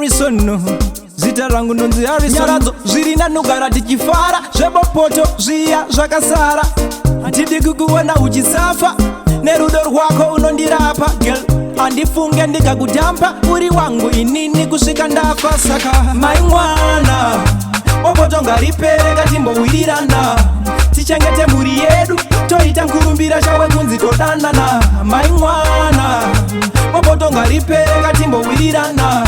Harrison, zita rangu ndonzi Harrison. Nyaradzo zviri nanogara tichifara, zvebopoto zviya zvakasara. Handidi kukuona uchisafa, nerudo rwako unondirapa. Girl, handifunge ndikakudampa, uri wangu inini kusvika ndafa. Saka mai mwana, bopoto ngaripereka timbowirirana. Tichengete mhuri yedu, toita nkurumbira chawe kunzi todanana. Mai mwana, bopoto ngaripereka timbowirirana.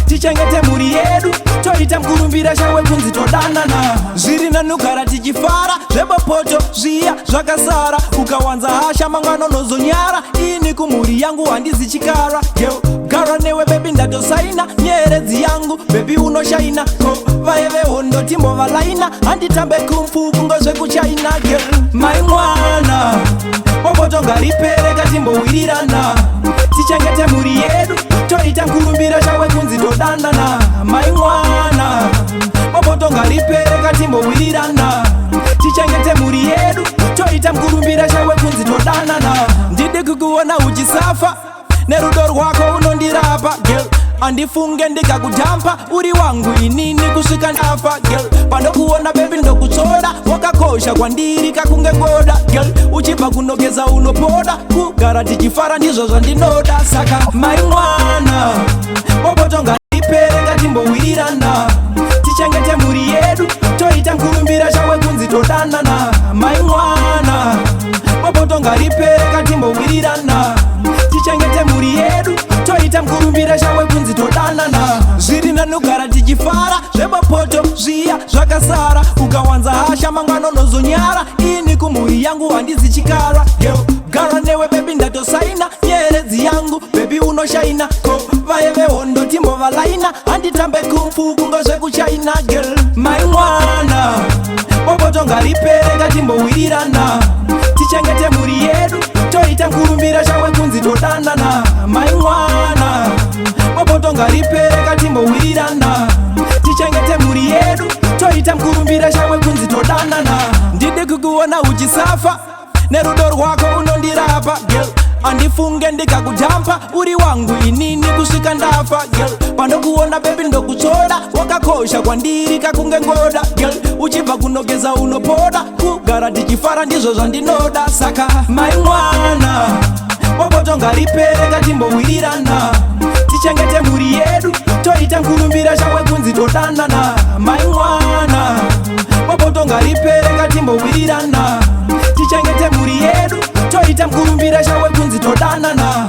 Tichengete mhuri yedu, toita nkurumbira chawe kunzi todanana. Zviri nanogara tichifara, zvebopoto zviya zvakasara. Ukawanza hasha mangwana unozonyara, ini kumhuri yangu handizi chikara. Yo, gara newe baby ndatosaina, nyeredzi yangu baby unoshaina. Ko vaye vehondo timbovalaina, handitambe kumfu kungozvekuchaina. Girl, mai mwana, bopoto ngaripereka timbowirirana. Tichengete mhuri yedu, toita nkurumbira chawe kunzi todanana. Mai mwana, bopoto ngaripereka timbowirirana. Tichengete mhuri yedu, toita nkurumbira chawe kunzi todanana. Ndide kukuona uchisafa, nerudo rwako unondirapa. Girl, handifunge ndikakudampa, uri wangu inini kusvika ndafa. Girl, pandokuona baby ndokutsoda, wakakosha kwandiri kakunge goda. Girl, uchibva kunogeza unopoda, kugara tichifara ndizvo zvandinoda. Saka mai mwana, bopoto ngaripereka timbowirirana. Tichengete mhuri yedu, toita nkurumbira chawe kunzi todanana. Mai mwana, bopoto ngaripereka timbowirirana. Tichengete mhuri yedu, toita nkurumbira chawe kunzi todanana. Zviri nanogara tichifara, zvebopoto zviya zvakasara. Ukawanza hasha mangwana unozonyara, ini kumhuri yangu handizi chikara. Yo, gara newe baby ndatosaina, nyeredzi yangu baby unoshaina. Ko vaye vehondo timbovalaina, handitambe kumfu kungozvekuchaina. Girl, mai mwana, bopoto ngaripereka timbowirirana. Tichengete mhuri yedu, toita nkurumbira chawe kunzi todanana. Mai mwana, bopoto ngaripereka timbowirirana. Tichengete mhuri yedu, toita nkurumbira chawe kunzi todanana. Ndide kukuona uchisafa, nerudo rwako unondirapa. Girl, handifunge ndikakudampa, uri wangu inini kusvika ndafa. Girl, pandokuona baby ndokutsoda, wakakosha kwandiri kakunge ngoda. Girl, uchibva kunogeza unopoda, kugara tichifara ndizvo zvandinoda. Saka mai mwana, bopoto ngaripereka timbowirirana. Tichengete mhuri yedu, toita nkurumbira chawe kunzi todanana. Mai mwana, bopoto ngaripereka timbowirirana. Tichengete mhuri yedu, toita nkurumbira chawe kunzi todanana.